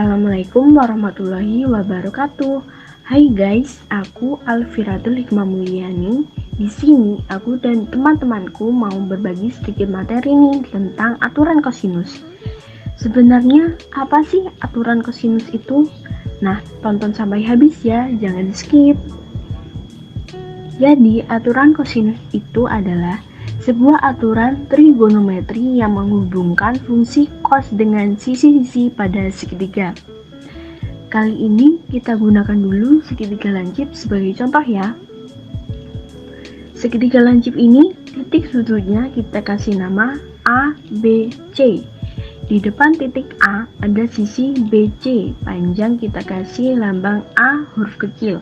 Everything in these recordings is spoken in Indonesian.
Assalamualaikum warahmatullahi wabarakatuh. Hai guys, aku Alfiratul Hikmah Mulyani. Di sini aku dan teman-temanku mau berbagi sedikit materi nih tentang aturan kosinus. Sebenarnya apa sih aturan kosinus itu? Nah, tonton sampai habis ya, jangan di skip. Jadi, aturan kosinus itu adalah sebuah aturan trigonometri yang menghubungkan fungsi cos dengan sisi-sisi pada segitiga. Kali ini kita gunakan dulu segitiga lancip sebagai contoh ya. Segitiga lancip ini titik sudutnya kita kasih nama A, B, C. Di depan titik A ada sisi BC, panjang kita kasih lambang A huruf kecil.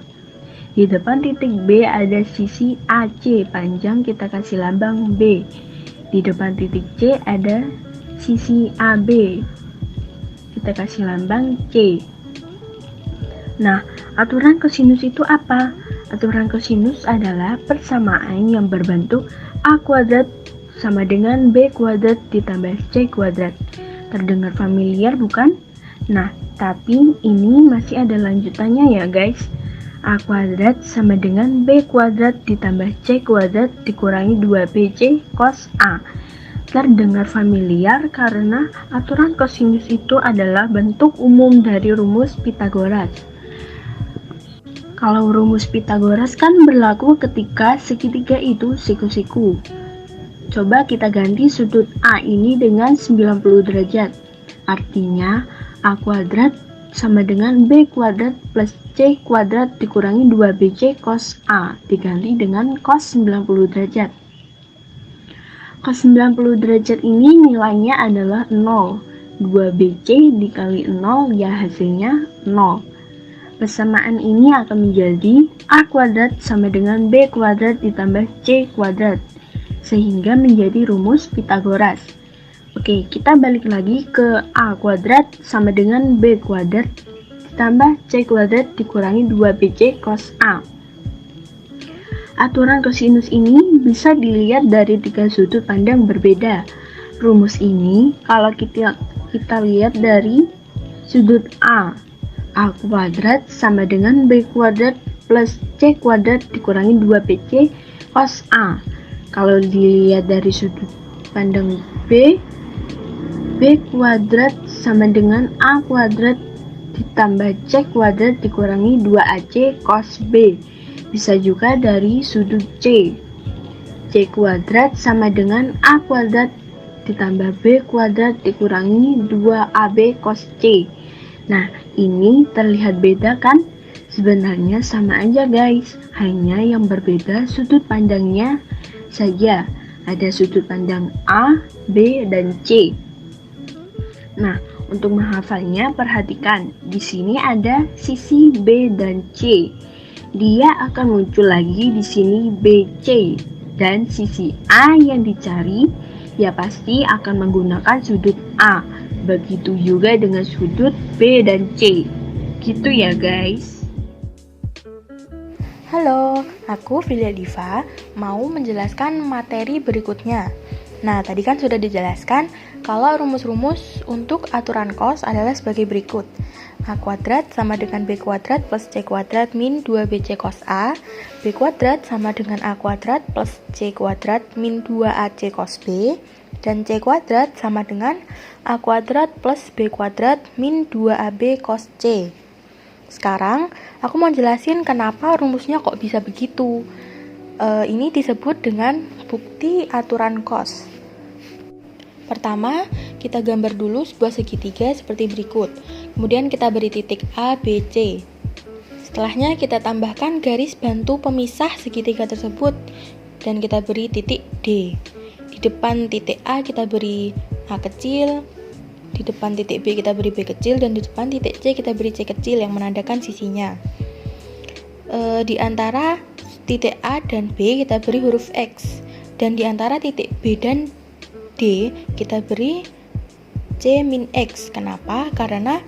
Di depan titik B ada sisi AC, panjang kita kasih lambang B. Di depan titik C ada sisi AB, kita kasih lambang C. Nah, aturan kosinus itu apa? Aturan kosinus adalah persamaan yang berbentuk A kuadrat sama dengan B kuadrat ditambah C kuadrat. Terdengar familiar bukan? Nah, tapi ini masih ada lanjutannya ya guys. A kuadrat sama dengan B kuadrat ditambah C kuadrat dikurangi 2BC cos A. Terdengar familiar karena aturan kosinus itu adalah bentuk umum dari rumus Pythagoras. Kalau rumus Pythagoras kan berlaku ketika segitiga itu siku-siku. Coba kita ganti sudut A ini dengan 90 derajat. Artinya A kuadrat sama dengan B kuadrat plus C kuadrat dikurangi 2BC cos A diganti dengan cos 90 derajat. Cos 90 derajat ini nilainya adalah 0. 2BC dikali 0 ya hasilnya 0. Persamaan ini akan menjadi A kuadrat sama dengan B kuadrat ditambah C kuadrat sehingga menjadi rumus Pythagoras. Oke, kita balik lagi ke A kuadrat sama dengan B kuadrat ditambah C kuadrat dikurangi 2BC cos A. Aturan kosinus ini bisa dilihat dari tiga sudut pandang berbeda. Rumus ini kalau kita lihat dari sudut A kuadrat sama dengan B kuadrat plus C kuadrat dikurangi 2BC cos A. Kalau dilihat dari sudut pandang B kuadrat sama dengan A kuadrat ditambah C kuadrat dikurangi 2AC cos B. Bisa juga dari sudut C kuadrat sama dengan A kuadrat ditambah B kuadrat dikurangi 2AB cos C. Nah, ini terlihat beda kan? Sebenarnya sama aja guys, hanya yang berbeda sudut pandangnya saja. Ada sudut pandang A, B, dan C. Nah, untuk menghafalnya perhatikan, di sini ada sisi B dan C. Dia akan muncul lagi di sini BC dan sisi A yang dicari ya pasti akan menggunakan sudut A. Begitu juga dengan sudut B dan C. Gitu ya guys. Halo, aku Filia Diva mau menjelaskan materi berikutnya. Nah, tadi kan sudah dijelaskan kalau rumus-rumus untuk aturan cos adalah sebagai berikut. A kuadrat sama dengan B kuadrat plus C kuadrat min 2BC cos A. B kuadrat sama dengan A kuadrat plus C kuadrat min 2AC cos B. Dan C kuadrat sama dengan A kuadrat plus B kuadrat min 2AB cos C. Sekarang, aku mau jelasin kenapa rumusnya kok bisa begitu. Ini disebut dengan bukti aturan cos. Pertama, kita gambar dulu sebuah segitiga seperti berikut. Kemudian kita beri titik A, B, C. Setelahnya kita tambahkan garis bantu pemisah segitiga tersebut dan kita beri titik D. Di depan titik A kita beri A kecil, di depan titik B kita beri B kecil, dan di depan titik C kita beri C kecil yang menandakan sisinya. Di antara titik A dan B kita beri huruf X, dan di antara titik B dan D kita beri C min X. Kenapa? Karena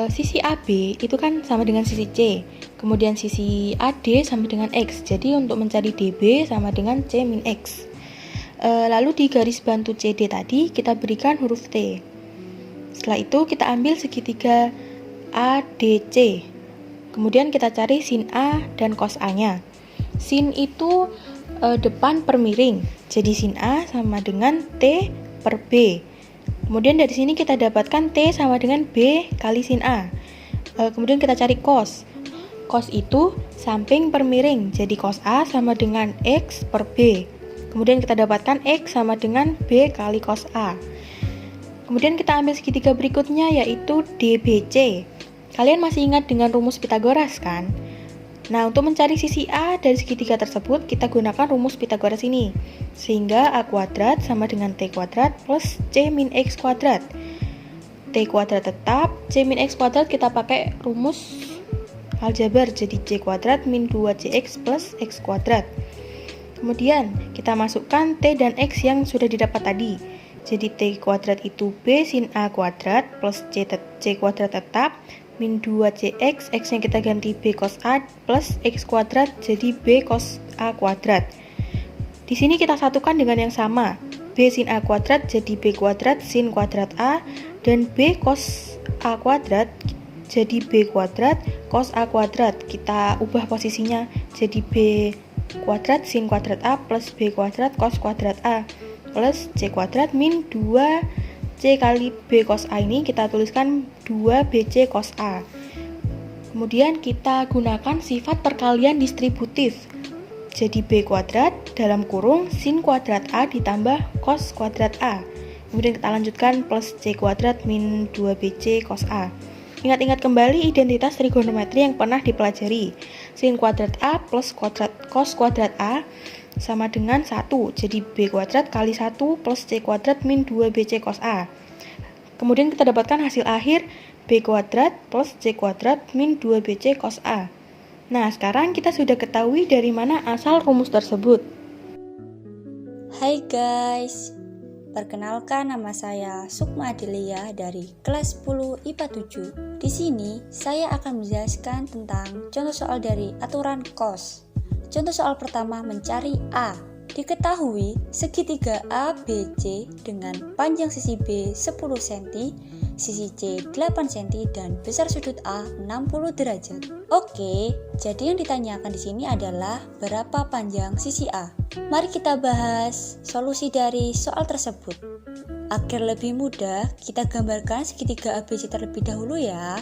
sisi AB itu kan sama dengan sisi C, kemudian sisi AD sama dengan X, jadi untuk mencari DB sama dengan C min X. Lalu di garis bantu CD tadi kita berikan huruf T. Setelah itu kita ambil segitiga ADC. Kemudian kita cari sin A dan cos A-nya. Sin itu depan per miring. Jadi sin A sama dengan T per B. Kemudian dari sini kita dapatkan T sama dengan B kali sin A. Kemudian kita cari cos. Cos itu samping per miring. Jadi cos A sama dengan X per B. Kemudian kita dapatkan X sama dengan B kali cos A. Kemudian kita ambil segitiga berikutnya yaitu DBC. Kalian masih ingat dengan rumus Pythagoras kan? Nah, untuk mencari sisi A dari segitiga tersebut, kita gunakan rumus Pythagoras ini. Sehingga A kuadrat sama dengan T kuadrat plus C min X kuadrat. T kuadrat tetap, C min X kuadrat kita pakai rumus aljabar, jadi C kuadrat min 2CX plus X kuadrat. Kemudian, kita masukkan T dan X yang sudah didapat tadi. Jadi T kuadrat itu B sin A kuadrat plus C kuadrat tetap min 2CX, X yang kita ganti B cos A plus X kuadrat jadi B cos A kuadrat. Di sini kita satukan dengan yang sama. B sin A kuadrat jadi B kuadrat sin kuadrat A dan B cos A kuadrat jadi B kuadrat cos A kuadrat. Kita ubah posisinya jadi B kuadrat sin kuadrat A plus B kuadrat cos kuadrat A plus C kuadrat min 2C kali B cos A ini kita tuliskan 2BC cos A. Kemudian kita gunakan sifat perkalian distributif. Jadi B kuadrat dalam kurung sin kuadrat A ditambah cos kuadrat A. Kemudian kita lanjutkan plus C kuadrat min 2BC cos A. Ingat-ingat kembali identitas trigonometri yang pernah dipelajari. Sin kuadrat A plus cos kuadrat A sama dengan 1. Jadi B kuadrat kali 1 plus C kuadrat min 2BC cos A. Kemudian kita dapatkan hasil akhir B kuadrat plus C kuadrat min 2BC cos A. Nah, sekarang kita sudah ketahui dari mana asal rumus tersebut. Hai guys, perkenalkan nama saya Sukma Adelia dari kelas 10 IPA 7. Di sini saya akan menjelaskan tentang contoh soal dari aturan cos. Contoh soal pertama mencari A. Diketahui segitiga ABC dengan panjang sisi B 10 cm, sisi C 8 cm dan besar sudut A 60 derajat. Oke, jadi yang ditanyakan di sini adalah berapa panjang sisi A. Mari kita bahas solusi dari soal tersebut. Agar lebih mudah, kita gambarkan segitiga ABC terlebih dahulu ya.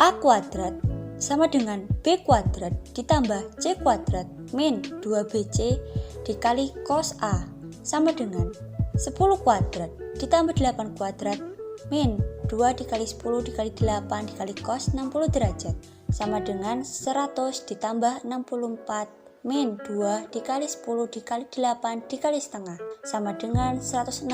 A kuadrat sama dengan B kuadrat ditambah C kuadrat min 2BC dikali cos A sama dengan 10 kuadrat ditambah 8 kuadrat min 2 dikali 10 dikali 8 dikali cos 60 derajat sama dengan 100 ditambah 64 min 2 dikali 10 dikali 8 dikali setengah sama dengan 164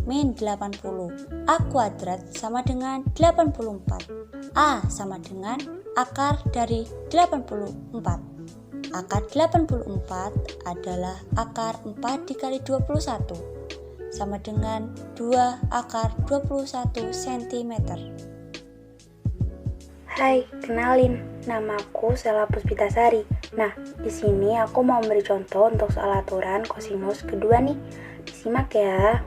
min 80. A kuadrat sama dengan 84. A sama dengan akar dari 84. Akar 84 adalah akar 4 dikali 21 sama dengan 2 akar 21 cm. Hai, kenalin, namaku Sela Puspitasari. Nah, di sini aku mau memberi contoh untuk soal aturan kosinus kedua nih. Disimak ya.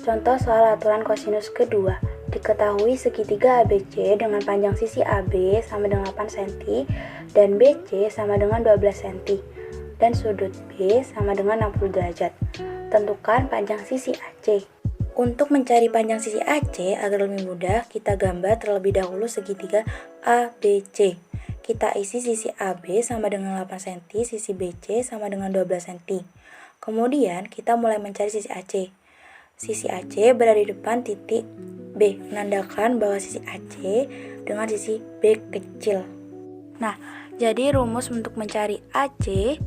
Contoh soal aturan kosinus kedua. Diketahui segitiga ABC dengan panjang sisi AB sama dengan 8 cm dan BC sama dengan 12 cm dan sudut B sama dengan 60 derajat. Tentukan panjang sisi AC. Untuk mencari panjang sisi AC agar lebih mudah, kita gambar terlebih dahulu segitiga ABC. Kita isi sisi AB sama dengan 8 cm, sisi BC sama dengan 12 cm. Kemudian kita mulai mencari sisi AC. Sisi AC berada di depan titik B, menandakan bahwa sisi AC dengan sisi B kecil. Nah, jadi rumus untuk mencari AC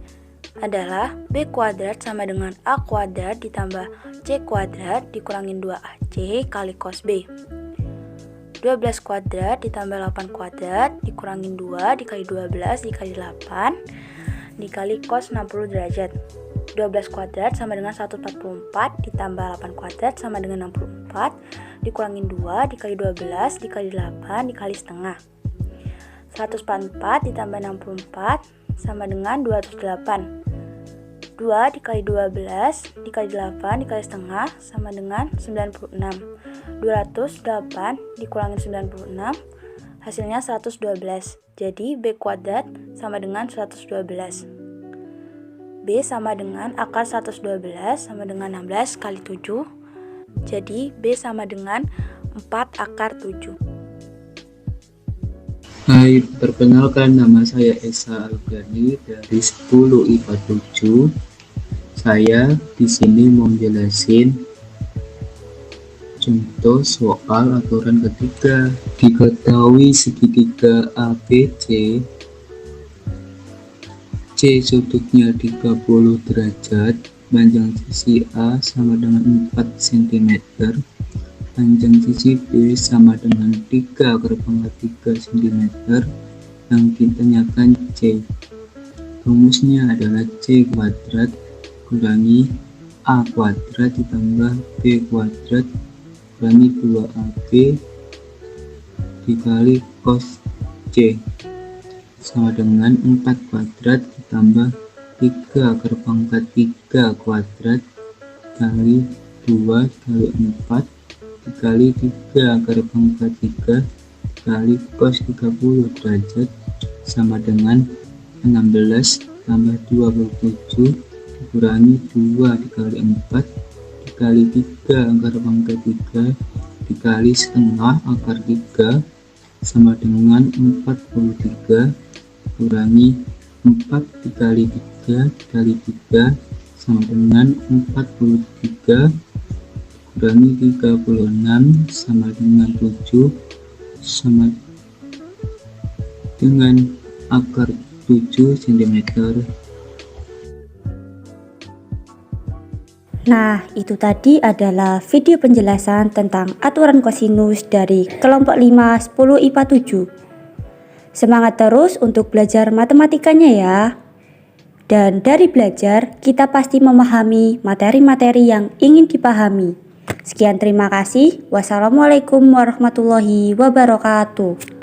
adalah B kuadrat sama dengan A kuadrat ditambah C kuadrat dikurangin 2AC kali cos B. 12 kuadrat ditambah 8 kuadrat dikurangin 2 dikali 12 dikali 8 dikali cos 60 derajat. 12 kuadrat sama dengan 144 ditambah 8 kuadrat sama dengan 64 dikurangin 2 dikali 12 dikali 8 dikali setengah. 144 ditambah 64 sama dengan 208. 2 dikali 12 dikali 8 dikali setengah sama dengan 96. 208 dikurangin 96 hasilnya 112. Jadi B kuadrat sama dengan 112. B sama dengan akar 112 sama dengan 16 kali 7. Jadi B sama dengan 4 akar 7. Hai, perkenalkan nama saya Esa Algani dari 10 IPA 7. Saya di sini mau menjelasin contoh soal aturan ketiga. Diketahui segitiga ABC, C sudutnya 30 derajat, panjang sisi A sama dengan 4 cm, panjang sisi B sama dengan 3 / 3 cm, yang ditanyakan C. Rumusnya adalah C kuadrat kurangi A kuadrat ditambah B kuadrat kurangi 2AB dikali cos C sama dengan 4 kuadrat ditambah 3 / 3 kuadrat kali 2 kali 4 dikali 3 / 3 kali cos 30 derajat sama dengan 16 tambah 27 dikurangi 2 dikali 4 dikali 3 / 3 dikali setengah akar 3 sama dengan 43 kurangi 4 dikali 3 dikali 3 sama dengan 43 kurangi 36 sama dengan 7 sama dengan akar 7 cm. Nah, itu tadi adalah video penjelasan tentang aturan kosinus dari kelompok 5 10 IPA 7. Semangat terus untuk belajar matematikanya ya. Dan dari belajar, kita pasti memahami materi-materi yang ingin dipahami. Sekian, terima kasih. Wassalamualaikum warahmatullahi wabarakatuh.